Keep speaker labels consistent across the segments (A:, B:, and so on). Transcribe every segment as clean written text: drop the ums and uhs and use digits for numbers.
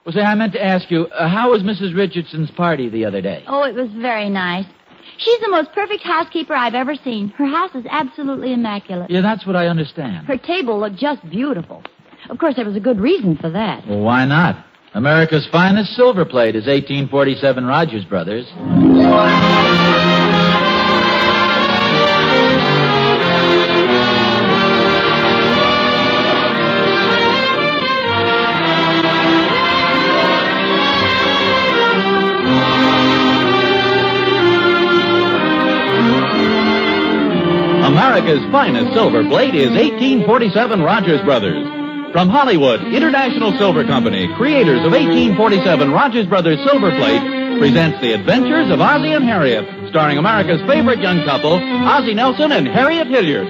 A: Well, say, I meant to ask you, how was Mrs. Richardson's party the other day?
B: Oh, it was very nice. She's the most perfect housekeeper I've ever seen. Her house is absolutely immaculate.
A: Yeah, that's what I understand.
B: Her table looked just beautiful. Of course, there was a good reason for that.
A: Well, why not? America's finest silver plate is 1847 Rogers Brothers.
C: America's finest silver plate is 1847 Rogers Brothers. From Hollywood, International Silver Company, creators of 1847 Rogers Brothers Silver Plate, presents The Adventures of Ozzie and Harriet, starring America's favorite young couple, Ozzie Nelson and Harriet Hilliard.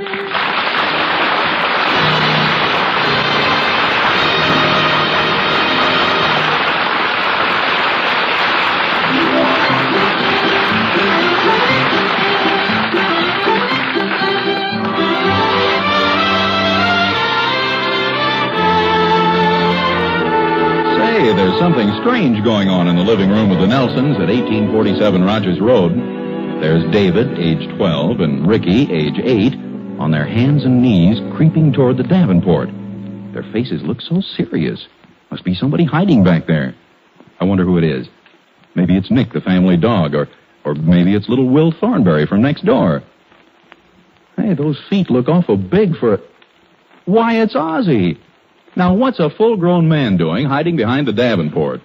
C: There's something strange going on in the living room of the Nelsons at 1847 Rogers Road. There's David, age 12, and Ricky, age 8, on their hands and knees creeping toward the Davenport. Their faces look so serious. Must be somebody hiding back there. I wonder who it is. Maybe it's Nick, the family dog, or maybe it's little Will Thornberry from next door. Hey, those feet look awful big for... Why, it's Ozzie! Now, what's a full-grown man doing hiding behind the Davenport?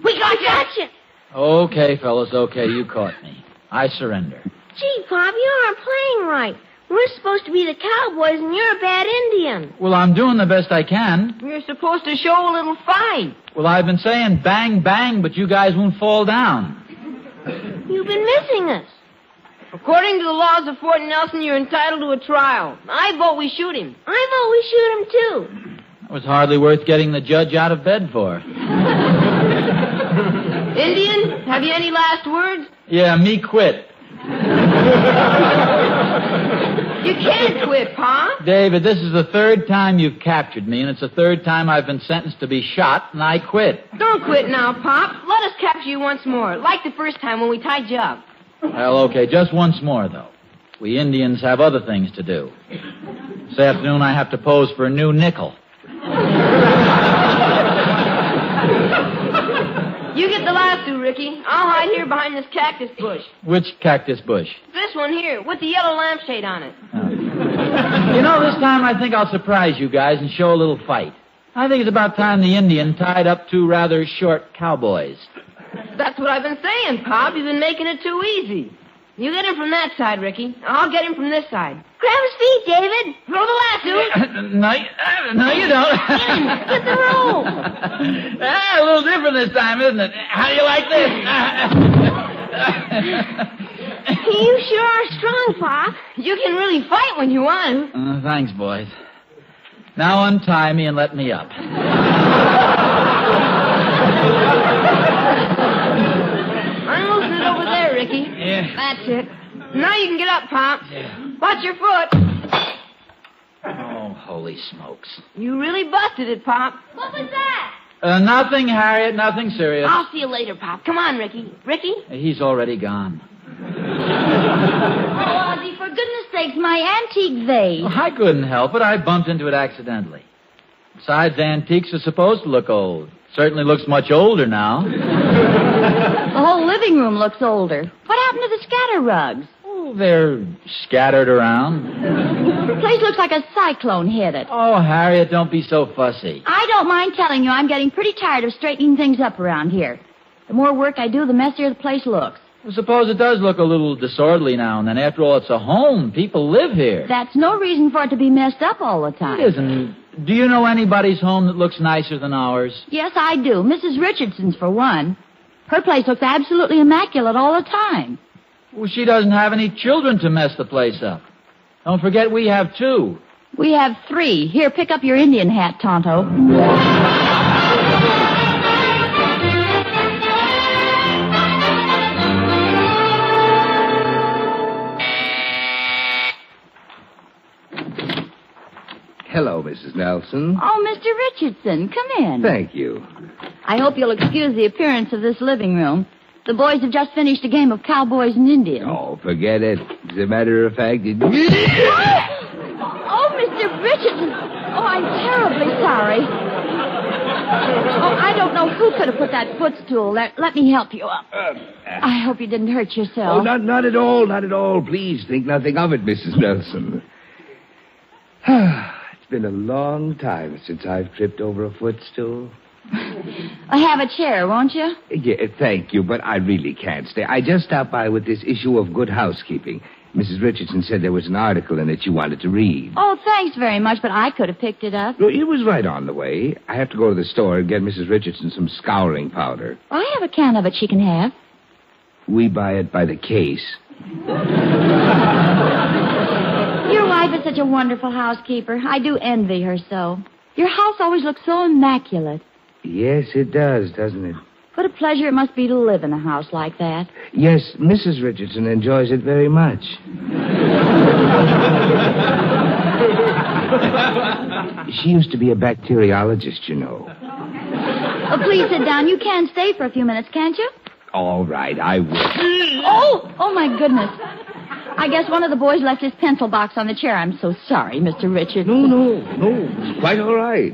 B: We got you!
A: Okay, fellas, okay, you caught me. I surrender.
D: Gee, Pop, you aren't playing right. We're supposed to be the Cowboys, and you're a bad Indian.
A: Well, I'm doing the best I can.
E: You're supposed to show a little fight.
A: Well, I've been saying bang, bang, but you guys won't fall down.
D: You've been missing us.
E: According to the laws of Fort Nelson, you're entitled to a trial. I vote we shoot him.
D: I vote we shoot him, too.
A: That was hardly worth getting the judge out of bed for.
E: Indian, have you any last words?
A: Yeah, me quit.
E: You can't quit, Pa.
A: David, this is the third time you've captured me, and it's the third time I've been sentenced to be shot, and I quit.
E: Don't quit now, Pop. Let us capture you once more, like the first time when we tied you up.
A: Well, okay, just once more, though. We Indians have other things to do. This afternoon I have to pose for a new nickel.
E: You get the lasso, Ricky. I'll hide here behind this cactus bush.
A: Which cactus bush?
E: This one here, with the yellow lampshade on it.
A: Oh. You know, this time I think I'll surprise you guys and show a little fight. I think it's about time the Indian tied up two rather short cowboys.
E: That's what I've been saying, Pop. You've been making it too easy. You get him from that side, Ricky. I'll get him from this side.
D: Grab his feet, David.
E: Throw the lasso.
A: No, you don't.
D: Get the rope.
A: A little different this time, isn't it? How do you like this?
D: You sure are strong, Pop.
E: You can really fight when you want to.
A: Thanks, boys. Now untie me and let me up.
E: Unloosen it over there, Ricky.
A: Yeah.
E: That's it. Now you can get up, Pop.
A: Yeah.
E: Watch your foot.
A: Oh, holy smokes.
E: You really busted it, Pop.
D: What was that?
A: Nothing, Harriet, nothing serious.
E: I'll see you later, Pop. Come on, Ricky. Ricky?
A: He's already gone.
B: Oh, Ozzie, for goodness sakes, my antique vase.
A: Well, I couldn't help it. I bumped into it accidentally. Besides, antiques are supposed to look old. Certainly looks much older now.
B: The whole living room looks older. What happened to the scatter rugs?
A: Oh, they're scattered around.
B: The place looks like a cyclone hit it.
A: Oh, Harriet, don't be so fussy.
B: I don't mind telling you I'm getting pretty tired of straightening things up around here. The more work I do, the messier the place looks.
A: Well, suppose it does look a little disorderly now and then. After all, it's a home. People live here.
B: That's no reason for it to be messed up all the time.
A: It isn't. Do you know anybody's home that looks nicer than ours?
B: Yes, I do. Mrs. Richardson's, for one. Her place looks absolutely immaculate all the time.
A: Well, she doesn't have any children to mess the place up. Don't forget we have two.
B: We have three. Here, pick up your Indian hat, Tonto.
F: Hello, Mrs. Nelson.
B: Oh, Mr. Richardson, come in.
F: Thank you.
B: I hope you'll excuse the appearance of this living room. The boys have just finished a game of Cowboys and Indians.
F: Oh, forget it. As a matter of fact, it...
B: Oh, Mr. Richardson. Oh, I'm terribly sorry. Oh, I don't know who could have put that footstool there. Let me help you up. I hope you didn't hurt yourself.
F: Oh, not at all, not at all. Please think nothing of it, Mrs. Nelson. It's been a long time since I've tripped over a footstool.
B: Have a chair, won't you?
F: Yeah, thank you, but I really can't stay. I just stopped by with this issue of Good Housekeeping. Mrs. Richardson said there was an article in it you wanted to read.
B: Oh, thanks very much, but I could have picked it up.
F: No, it was right on the way. I have to go to the store and get Mrs. Richardson some scouring powder.
B: I have a can of it she can have.
F: We buy it by the case.
B: Your wife is such a wonderful housekeeper. I do envy her so. Your house always looks so immaculate.
F: Yes, it does, doesn't it?
B: What a pleasure it must be to live in a house like that.
F: Yes, Mrs. Richardson enjoys it very much. She used to be a bacteriologist, you know.
B: Oh, please sit down. You can stay for a few minutes, can't you?
F: All right, I will.
B: Oh, my goodness. I guess one of the boys left his pencil box on the chair. I'm so sorry, Mr. Richardson.
F: No. It's quite all right.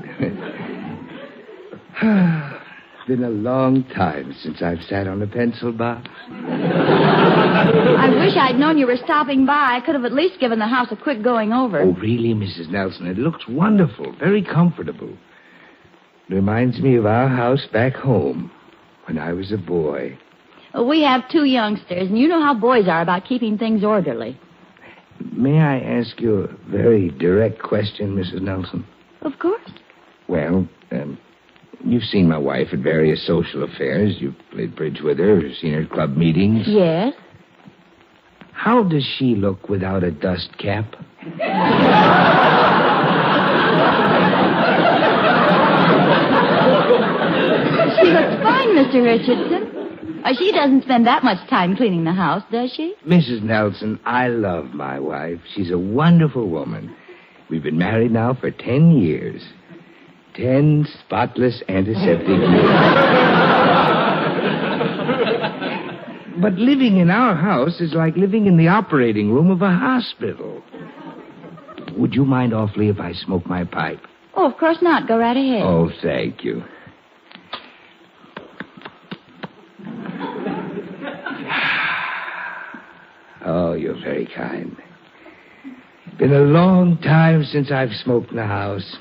F: It's been a long time since I've sat on a pencil box.
B: I wish I'd known you were stopping by. I could have at least given the house a quick going over.
F: Oh, really, Mrs. Nelson? It looks wonderful, very comfortable. Reminds me of our house back home when I was a boy.
B: Well, we have 2 youngsters, and you know how boys are about keeping things orderly.
F: May I ask you a very direct question, Mrs. Nelson?
B: Of course.
F: Well, you've seen my wife at various social affairs. You've played bridge with her, seen her at club meetings.
B: Yes.
F: How does she look without a dust cap?
B: She looks fine, Mr. Richardson. She doesn't spend that much time cleaning the house, does she?
F: Mrs. Nelson, I love my wife. She's a wonderful woman. We've been married now for 10 years. 10 spotless antiseptic years. But living in our house is like living in the operating room of a hospital. Would you mind awfully if I smoke my pipe?
B: Oh, of course not. Go right ahead.
F: Oh, thank you. Oh, you're very kind. Been a long time since I've smoked in the house.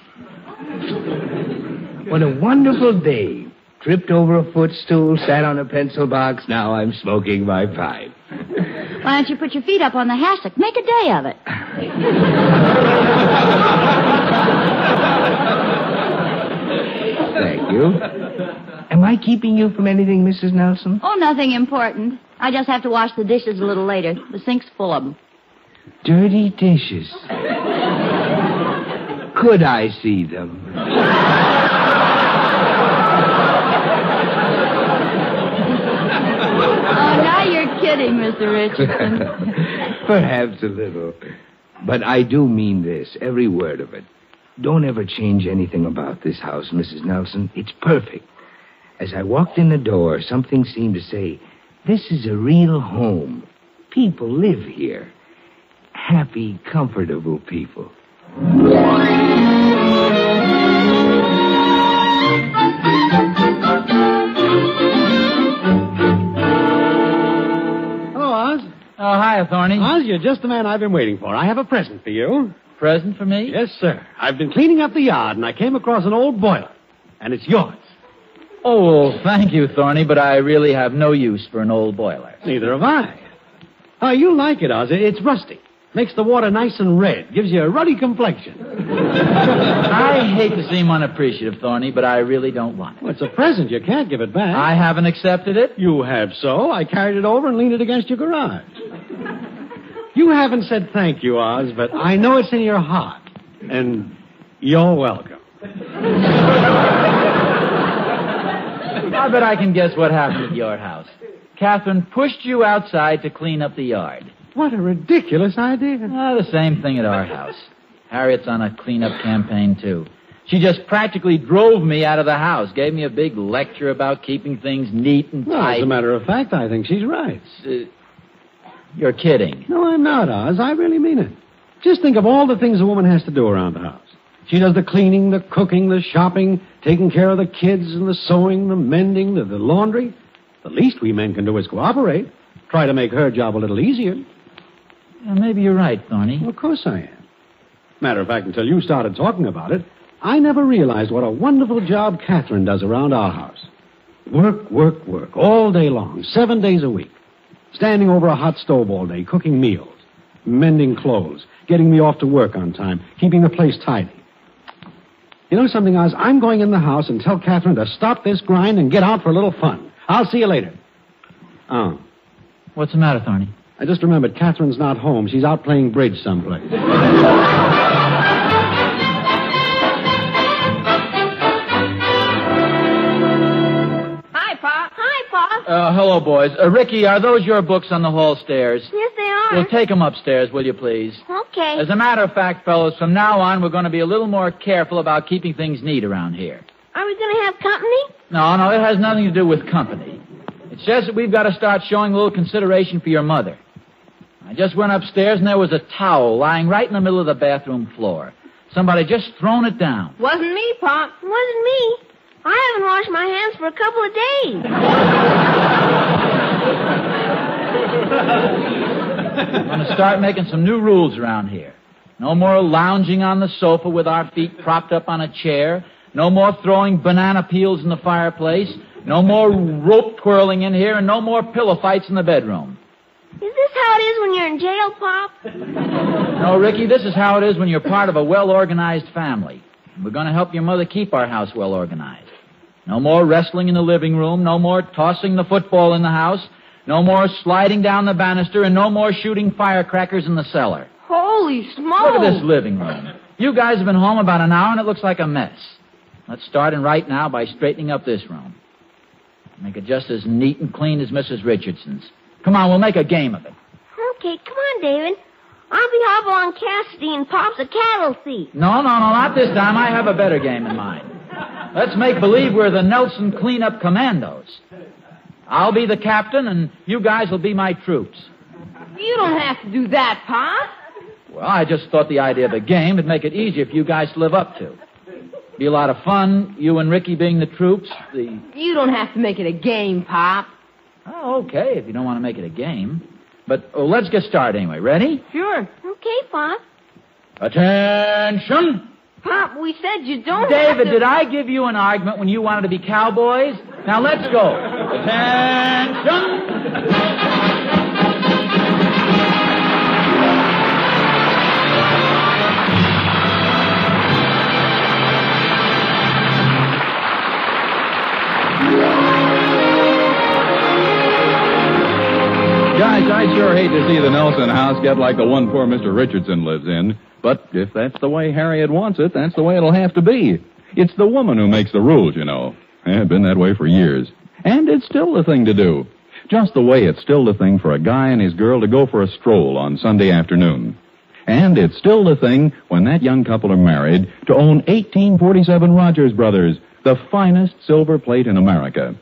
F: What a wonderful day. Tripped over a footstool, sat on a pencil box. Now I'm smoking my pipe.
B: Why don't you put your feet up on the hassock? Make a day of it.
F: Thank you. Am I keeping you from anything, Mrs. Nelson?
B: Oh, nothing important. I just have to wash the dishes a little later. The sink's full of them.
F: Dirty dishes. Could I see them?
B: Oh, now you're kidding, Mr. Richardson.
F: Perhaps a little. But I do mean this, every word of it. Don't ever change anything about this house, Mrs. Nelson. It's perfect. As I walked in the door, something seemed to say, this is a real home. People live here. Happy, comfortable people.
G: Hello, Oz.
A: Oh, hiya, Thorny.
G: Oz, you're just the man I've been waiting for. I have a present for you.
A: Present for me?
G: Yes, sir. I've been cleaning up the yard, and I came across an old boiler. And it's yours.
A: Oh, well, thank you, Thorny, but I really have no use for an old boiler.
G: Neither have I. Oh, you'll like it, Oz. It's rusty. Makes the water nice and red. Gives you a ruddy complexion.
A: I hate to seem unappreciative, Thorny, but I really don't want it.
G: Well, it's a present. You can't give it back.
A: I haven't accepted it.
G: You have so. I carried it over and leaned it against your garage. You haven't said thank you, Oz, but I know it's in your heart. And you're welcome.
A: I bet I can guess what happened at your house. Catherine pushed you outside to clean up the yard.
G: What a ridiculous idea.
A: The same thing at our house. Harriet's on a cleanup campaign, too. She just practically drove me out of the house, gave me a big lecture about keeping things neat and
G: Well,
A: tight.
G: as a matter of fact, I think she's right.
A: You're kidding.
G: No, I'm not, Oz. I really mean it. Just think of all the things a woman has to do around the house. She does the cleaning, the cooking, the shopping, taking care of the kids, and the sewing, the mending, the laundry. The least we men can do is cooperate. Try to make her job a little easier.
A: Yeah, maybe you're right, Thorny.
G: Well, of course I am. Matter of fact, until you started talking about it, I never realized what a wonderful job Catherine does around our house. Work, work, work, all day long, 7 days a week. Standing over a hot stove all day, cooking meals, mending clothes, getting me off to work on time, keeping the place tidy. You know something, Oz? I'm going in the house and tell Catherine to stop this grind and get out for a little fun. I'll see you later. Oh.
A: What's the matter, Thorny?
G: I just remembered Catherine's not home. She's out playing bridge someplace.
E: Hi, Pop.
D: Hi, Pop.
A: Hello, boys. Ricky, are those your books on the hall stairs?
D: Yes, they are.
A: Well, take them upstairs, will you, please?
D: Okay.
A: As a matter of fact, fellows, from now on, we're going to be a little more careful about keeping things neat around here.
D: Are we going to have company?
A: No, it has nothing to do with company. It's just that we've got to start showing a little consideration for your mother. I just went upstairs, and there was a towel lying right in the middle of the bathroom floor. Somebody just thrown it down.
E: Wasn't me, Pop.
D: It wasn't me. I haven't washed my hands for a couple of days.
A: I'm going to start making some new rules around here. No more lounging on the sofa with our feet propped up on a chair. No more throwing banana peels in the fireplace. No more rope twirling in here, and no more pillow fights in the bedroom.
D: Is this how it is when you're in jail, Pop?
A: No, Ricky, this is how it is when you're part of a well-organized family. We're going to help your mother keep our house well-organized. No more wrestling in the living room. No more tossing the football in the house. No more sliding down the banister, and no more shooting firecrackers in the cellar.
E: Holy smokes.
A: Look at this living room. You guys have been home about an hour, and it looks like a mess. Let's start in right now by straightening up this room. Make it just as neat and clean as Mrs. Richardson's. Come on, we'll make a game of it.
D: Okay, come on, David. I'll be Hobble Cassidy and Pop's a cattle thief.
A: No, not this time. I have a better game in mind. Let's make believe we're the Nelson Cleanup Commandos. I'll be the captain, and you guys will be my troops.
E: You don't have to do that, Pop.
A: Well, I just thought the idea of a game would make it easier for you guys to live up to. Be a lot of fun, you and Ricky being the troops.
E: You don't have to make it a game, Pop.
A: Oh, okay, if you don't want to make it a game. But let's get started anyway. Ready?
E: Sure.
D: Okay, Pop.
A: Attention!
E: Pop, we said you don't
A: David,
E: have to...
A: did I give you an argument when you wanted to be cowboys? Now let's go. Attention!
C: Guys, I sure hate to see the Nelson house get like the one poor Mr. Richardson lives in. But if that's the way Harriet wants it, that's the way it'll have to be. It's the woman who makes the rules, you know. Been that way for years. And it's still the thing to do. Just the way it's still the thing for a guy and his girl to go for a stroll on Sunday afternoon. And it's still the thing, when that young couple are married, to own 1847 Rogers Brothers, the finest silver plate in America.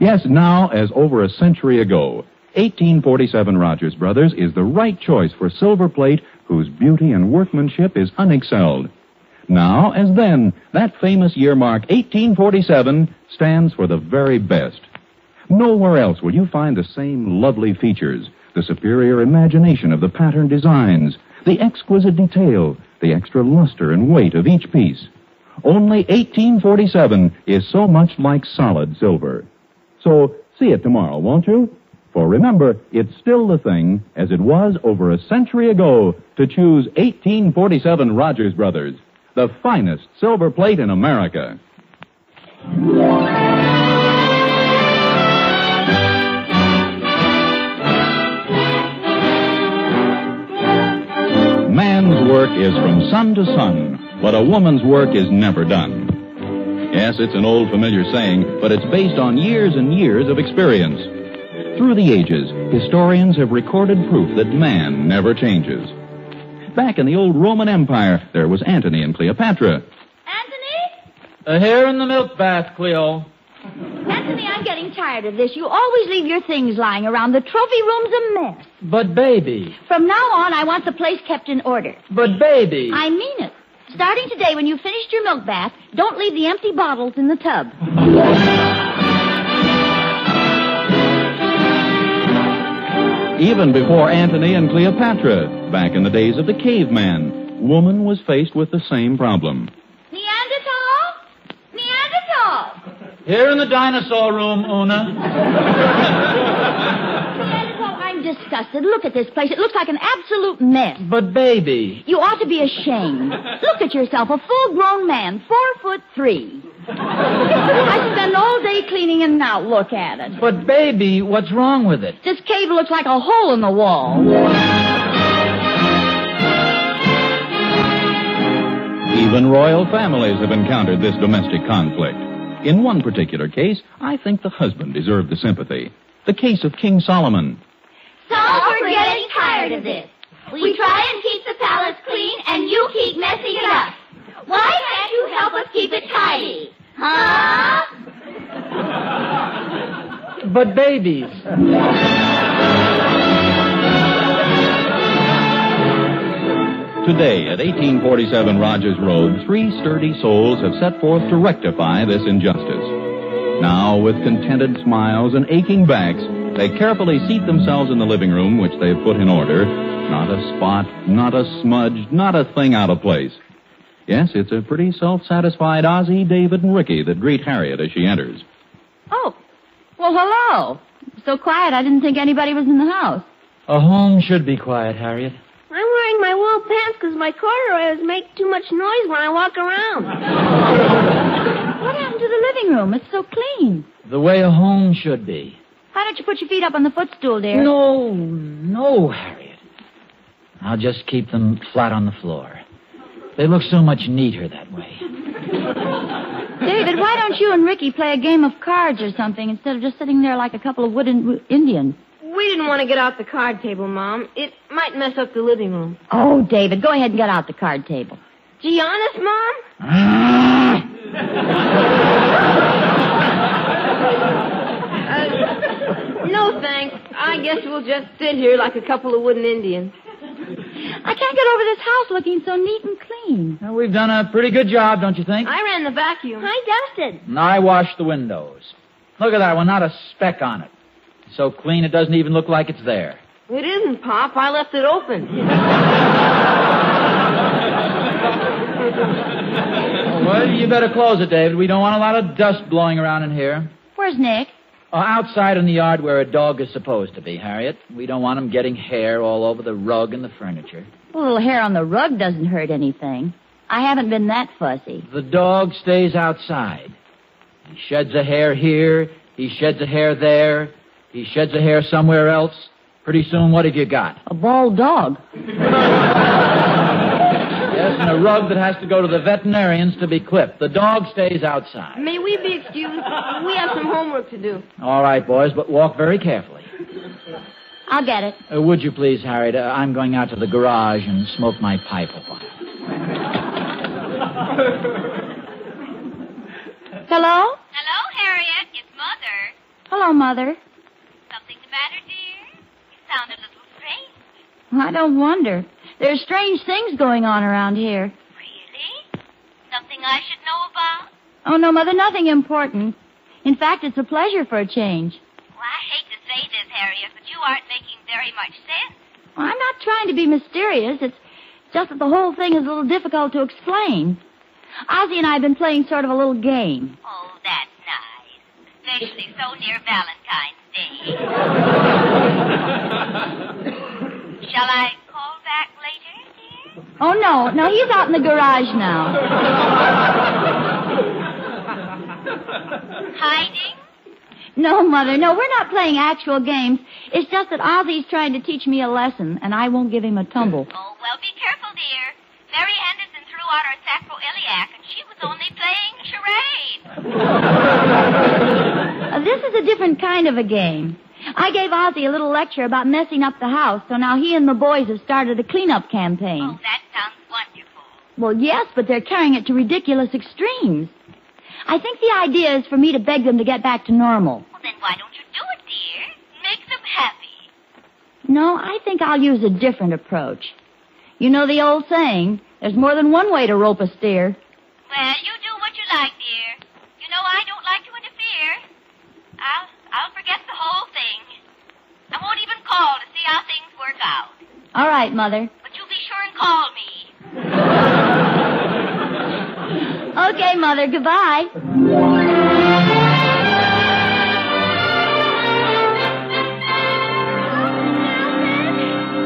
C: Yes, now, as over a century ago, 1847 Rogers Brothers is the right choice for silver plate whose beauty and workmanship is unexcelled. Now, as then, that famous year mark 1847 stands for the very best. Nowhere else will you find the same lovely features, the superior imagination of the pattern designs, the exquisite detail, the extra luster and weight of each piece. Only 1847 is so much like solid silver. So, see it tomorrow, won't you? For remember, it's still the thing, as it was over a century ago, to choose 1847 Rogers Brothers, the finest silver plate in America. Man's work is from sun to sun, but a woman's work is never done. Yes, it's an old familiar saying, but it's based on years and years of experience. Through the ages, historians have recorded proof that man never changes. back in the old Roman Empire, there was Antony and Cleopatra.
B: Anthony?
A: Here in the milk bath, Cleo.
B: Anthony, I'm getting tired of this. You always leave your things lying around. The trophy room's a mess.
A: But, baby.
B: From now on, I want the place kept in order.
A: But, baby.
B: I mean it. Starting today, when you've finished your milk bath, don't leave the empty bottles in the tub.
C: Even before Antony and Cleopatra, back in the days of the caveman, woman was faced with the same problem.
B: Neanderthal? Neanderthal!
A: Here in the dinosaur room, Una.
B: Neanderthal, I'm disgusted. Look at this place. It looks like an absolute mess.
A: But, baby.
B: You ought to be ashamed. Look at yourself, a full-grown man, 4'3". I spend all day cleaning and now look at it.
A: But, baby, what's wrong with it?
B: This cave looks like a hole in the wall.
C: Even royal families have encountered this domestic conflict. In one particular case, I think the husband deserved the sympathy. The case of King Solomon.
D: So we're getting tired of this. We try and keep the palace clean, and you keep messing it up. Why can't you help us keep it tidy? Huh?
A: But, babies.
C: Today, at 1847 Rogers Road, 3 sturdy souls have set forth to rectify this injustice. Now, with contented smiles and aching backs, they carefully seat themselves in the living room, which they've put in order. Not a spot, not a smudge, not a thing out of place. Yes, it's a pretty self-satisfied Ozzie, David, and Ricky that greet Harriet as she enters.
B: Oh, well, hello. So quiet, I didn't think anybody was in the house.
A: A home should be quiet, Harriet.
D: I'm wearing my wool pants because my corduroys make too much noise when I walk around.
B: What happened to the living room? It's so clean.
A: The way a home should be.
B: Why don't you put your feet up on the footstool, dear?
A: No, Harriet. I'll just keep them flat on the floor. They look so much neater that way.
B: David, why don't you and Ricky play a game of cards or something instead of just sitting there like a couple of wooden Indians?
E: We didn't want to get out the card table, Mom. It might mess up the living room.
B: Oh, David, go ahead and get out the card table.
E: Gee, honest, Mom? No, thanks. I guess we'll just sit here like a couple of wooden Indians.
B: I can't get over this house looking so neat and clean.
A: Well, we've done a pretty good job, don't you think?
E: I ran the vacuum.
D: I dusted.
A: And I washed the windows. Look at that one, not a speck on it. It's so clean it doesn't even look like it's there.
E: It isn't, Pop. I left it open.
A: Well, you better close it, David. We don't want a lot of dust blowing around in here.
B: Where's Nick?
A: Outside in the yard where a dog is supposed to be, Harriet. We don't want him getting hair all over the rug and the furniture.
B: A little hair on the rug doesn't hurt anything. I haven't been that fussy.
A: The dog stays outside. He sheds a hair here. He sheds a hair there. He sheds a hair somewhere else. Pretty soon, what have you got?
B: A bald dog.
A: Yes, and a rug that has to go to the veterinarians to be clipped. The dog stays outside.
E: May we be excused? We have some homework to do.
A: All right, boys, but walk very carefully.
B: I'll get it.
A: Would you please, Harriet? I'm going out to the garage and smoke my pipe a while.
B: Hello?
H: Hello, Harriet. It's Mother.
B: Hello, Mother.
H: Something the matter, dear? You sound a little strange.
B: I don't wonder. There's strange things going on around here.
H: Really? Something I should know about?
B: Oh, no, Mother, nothing important. In fact, it's a pleasure for a change.
H: Well, I hate to say this, Harriet, but you aren't making very much sense.
B: Well, I'm not trying to be mysterious. It's just that the whole thing is a little difficult to explain. Ozzie and I have been playing sort of a little game.
H: Oh, that's nice. Especially so near Valentine's Day. Shall I call back later, dear?
B: Oh, no, he's out in the garage now.
H: Hiding?
B: No, Mother, no, we're not playing actual games. It's just that Ozzie's trying to teach me a lesson, and I won't give him a tumble.
H: Oh, well, be careful, dear. Mary Henderson threw out her sacroiliac, and she was only playing charades.
B: This is a different kind of a game. I gave Ozzie a little lecture about messing up the house, so now he and the boys have started a cleanup campaign.
H: Oh, that's
B: Well, yes, but they're carrying it to ridiculous extremes. I think the idea is for me to beg them to get back to normal.
H: Well, then why don't you do it, dear? Make them happy.
B: No, I think I'll use a different approach. You know the old saying, there's more than one way to rope a steer.
H: Well, you do what you like, dear. You know I don't like to interfere. I'll forget the whole thing. I won't even call to see how things work out.
B: All right, Mother.
H: But you be sure and call me.
B: Okay, Mother, goodbye.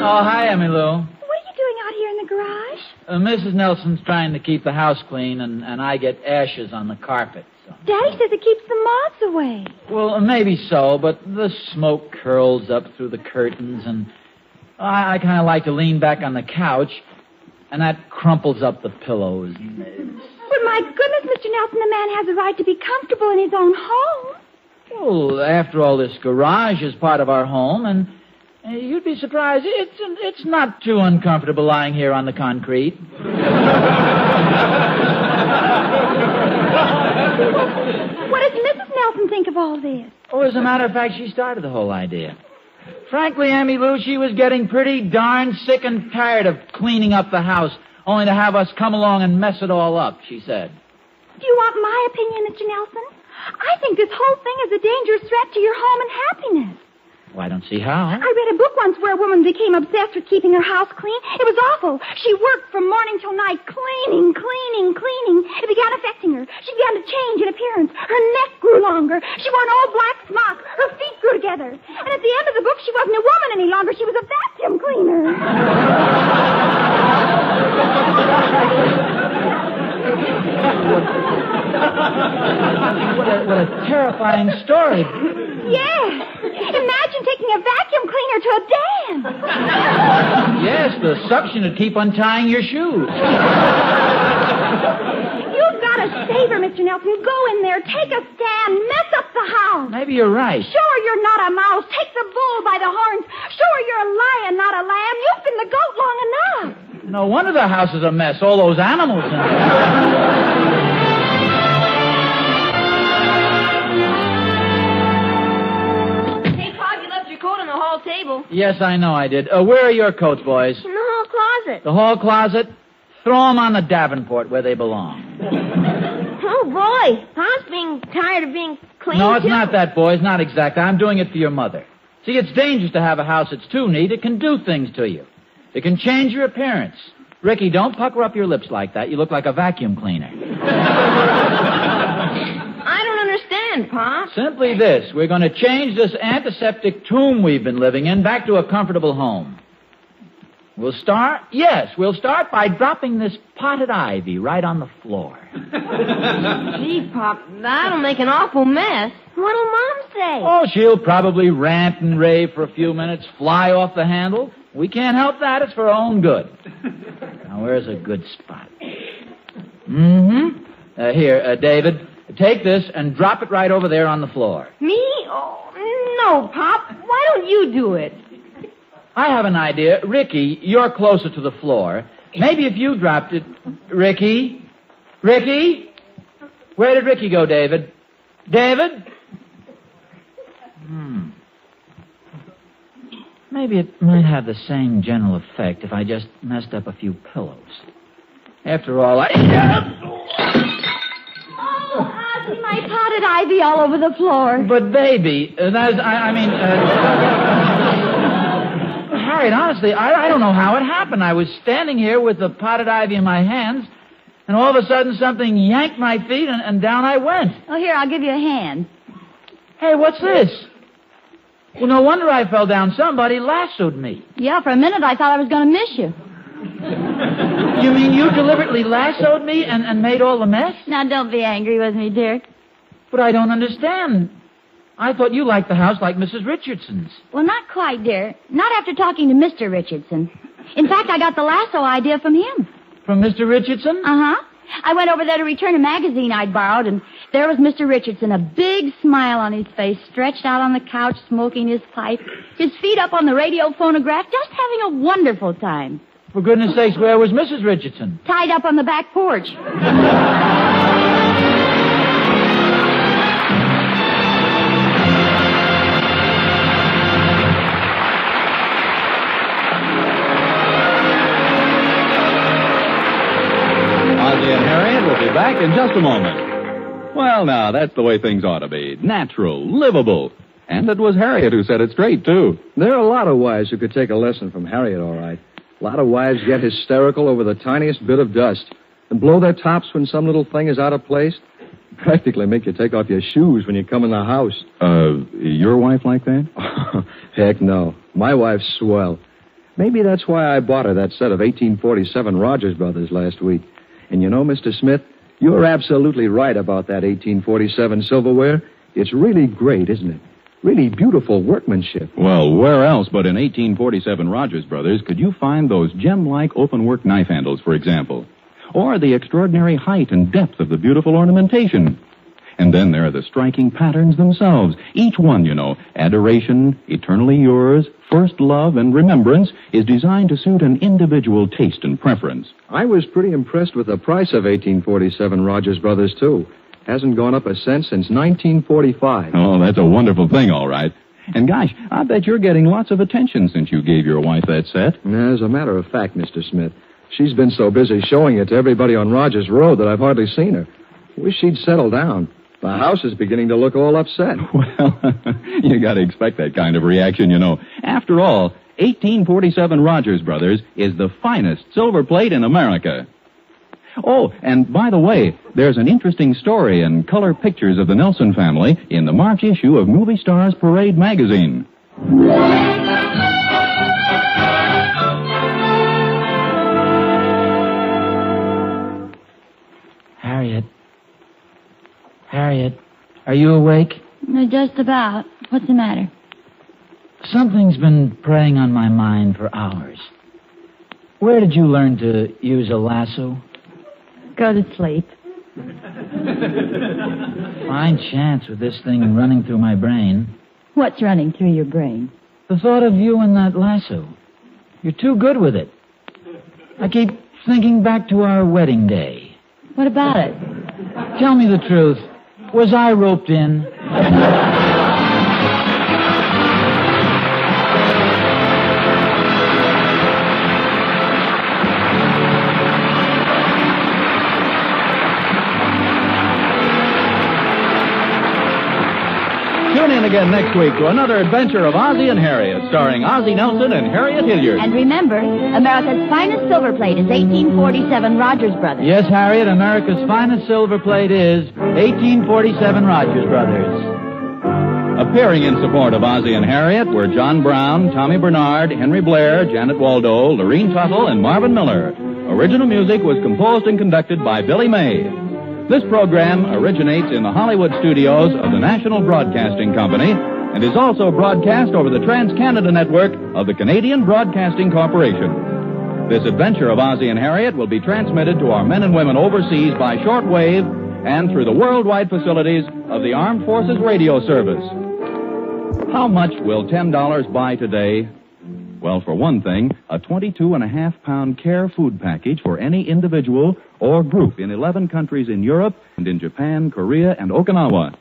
A: Oh, hi, Emmy Lou.
I: What are you doing out here in the garage?
A: Mrs. Nelson's trying to keep the house clean, and I get ashes on the carpet. So.
I: Daddy says it keeps the moths away.
A: Well, maybe so, but the smoke curls up through the curtains, and I kind of like to lean back on the couch, and that crumples up the pillows.
I: But my goodness, Mr. Nelson, the man has a right to be comfortable in his own home.
A: Well, after all, this garage is part of our home, and you'd be surprised. It's not too uncomfortable lying here on the concrete.
I: What does Mrs. Nelson think of all this?
A: Oh, as a matter of fact, she started the whole idea. Frankly, Emmy Lou, she was getting pretty darn sick and tired of cleaning up the house, only to have us come along and mess it all up, she said.
I: Do you want my opinion, Mr. Nelson? I think this whole thing is a dangerous threat to your home and happiness.
A: Well, I don't see how.
I: I read a book once where a woman became obsessed with keeping her house clean. It was awful. She worked from morning till night, cleaning. It began affecting her. She began to change in appearance. Her neck grew longer. She wore an old black smock. Her feet grew together. And at the end of the book, she wasn't a woman any longer. She was a vacuum cleaner.
A: What a terrifying story.
I: Yeah. Imagine taking a vacuum cleaner to a dance.
A: Yes, the suction would keep untying your shoes.
I: You've got to save her, Mr. Nelson. Go in there, take a stand, mess up the house.
A: Maybe you're right.
I: Show her you're not a mouse. Take the bull by the horns. Show her you're a lion, not a lamb. You've been the goat long enough.
A: No wonder the house is a mess. All those animals in there.
E: Table.
A: Yes, I know I did. Where are your coats, boys?
E: In the hall closet.
A: The hall closet? Throw them on the Davenport where they belong.
E: Oh, boy. Pa's being tired of being clean,
A: No, it's
E: too.
A: not that, boys. Not exactly. I'm doing it for your mother. See, it's dangerous to have a house that's too neat. It can do things to you. It can change your appearance. Ricky, don't pucker up your lips like that. You look like a vacuum cleaner.
E: I don't understand, Pa.
A: Simply this. We're going to change this antiseptic tomb we've been living in back to a comfortable home. We'll start by dropping this potted ivy right on the floor.
E: Gee, Pop, that'll make an awful mess. What'll Mom say?
A: Oh, she'll probably rant and rave for a few minutes, fly off the handle. We can't help that. It's for our own good. Now, where's a good spot? Here, David, take this and drop it right over there on the floor.
E: Me? Oh, no, Pop. Why don't you do it?
A: I have an idea. Ricky, you're closer to the floor. Maybe if you dropped it... Ricky? Ricky? Where did Ricky go, David? David? Maybe it might have the same general effect if I just messed up a few pillows. After all,
B: Oh, Ozzie, my potted ivy all over the floor.
A: But, baby, Harriet, honestly, I don't know how it happened. I was standing here with the potted ivy in my hands, and all of a sudden something yanked my feet, and down I went.
B: Oh, here, I'll give you a hand.
A: Hey, what's this? Well, no wonder I fell down. Somebody lassoed me.
B: Yeah, for a minute I thought I was going to miss you.
A: You mean you deliberately lassoed me and made all the mess?
B: Now, don't be angry with me, dear.
A: But I don't understand. I thought you liked the house like Mrs. Richardson's.
B: Well, not quite, dear. Not after talking to Mr. Richardson. In fact, I got the lasso idea from him.
A: From Mr. Richardson?
B: Uh-huh. I went over there to return a magazine I'd borrowed, and there was Mr. Richardson, a big smile on his face, stretched out on the couch, smoking his pipe, his feet up on the radio phonograph, just having a wonderful time.
A: For goodness sakes, where was Mrs. Richardson?
B: Tied up on the back porch.
C: Ozzie and Harriet will be back in just a moment. Well, now, that's the way things ought to be. Natural, livable. And it was Harriet who said it straight, too.
J: There are a lot of wives who could take a lesson from Harriet, all right. A lot of wives get hysterical over the tiniest bit of dust and blow their tops when some little thing is out of place. Practically make you take off your shoes when you come in the house.
C: Your wife like that?
J: Heck no. My wife's swell. Maybe that's why I bought her that set of 1847 Rogers Brothers last week. And you know, Mr. Smith, you're absolutely right about that 1847 silverware. It's really great, isn't it? Really beautiful workmanship.
C: Well, where else but in 1847 Rogers Brothers could you find those gem-like open-work knife handles, for example? Or the extraordinary height and depth of the beautiful ornamentation? And then there are the striking patterns themselves. Each one, you know, adoration, eternally yours, first love, and remembrance, is designed to suit an individual taste and preference.
J: I was pretty impressed with the price of 1847 Rogers Brothers, too. Hasn't gone up a cent since 1945.
C: Oh, that's a wonderful thing, all right. And gosh, I bet you're getting lots of attention since you gave your wife that set.
J: As a matter of fact, Mr. Smith, she's been so busy showing it to everybody on Rogers Road that I've hardly seen her. Wish she'd settle down. The house is beginning to look all upset.
C: Well, you got to expect that kind of reaction, you know. After all, 1847 Rogers Brothers is the finest silver plate in America. Oh, and by the way, there's an interesting story and color pictures of the Nelson family in the March issue of Movie Stars Parade magazine.
A: Harriet, are you awake?
B: Just about. What's the matter?
A: Something's been preying on my mind for hours. Where did you learn to use a lasso?
B: Go to sleep.
A: Fine chance with this thing running through my brain.
B: What's running through your brain?
A: The thought of you and that lasso. You're too good with it. I keep thinking back to our wedding day.
B: What about it?
A: Tell me the truth. Was I roped in?
C: Tune in again next week to another adventure of Ozzie and Harriet, starring Ozzie Nelson and Harriet Hilliard.
B: And remember, America's finest silver plate is 1847 Rogers Brothers.
A: Yes, Harriet, America's finest silver plate is 1847 Rogers Brothers.
C: Appearing in support of Ozzie and Harriet were John Brown, Tommy Bernard, Henry Blair, Janet Waldo, Lorene Tuttle, and Marvin Miller. Original music was composed and conducted by Billy May. This program originates in the Hollywood studios of the National Broadcasting Company and is also broadcast over the Trans-Canada Network of the Canadian Broadcasting Corporation. This adventure of Ozzie and Harriet will be transmitted to our men and women overseas by shortwave and through the worldwide facilities of the Armed Forces Radio Service. How much will $10 buy today? Well, for one thing, a 22.5-pound care food package for any individual or group in 11 countries in Europe and in Japan, Korea, and Okinawa.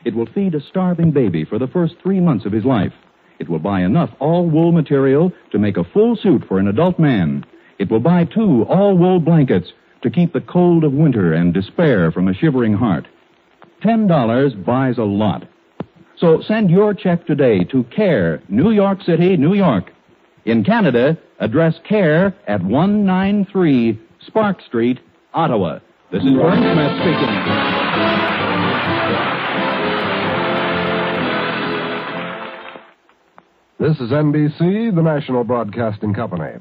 C: It will feed a starving baby for the first 3 months of his life. It will buy enough all-wool material to make a full suit for an adult man. It will buy 2 all-wool blankets to keep the cold of winter and despair from a shivering heart. $10 buys a lot. So send your check today to CARE, New York City, New York. In Canada, address CARE at 193 Spark Street, Ottawa. This is Vern Smith speaking.
K: This is NBC, the National Broadcasting Company.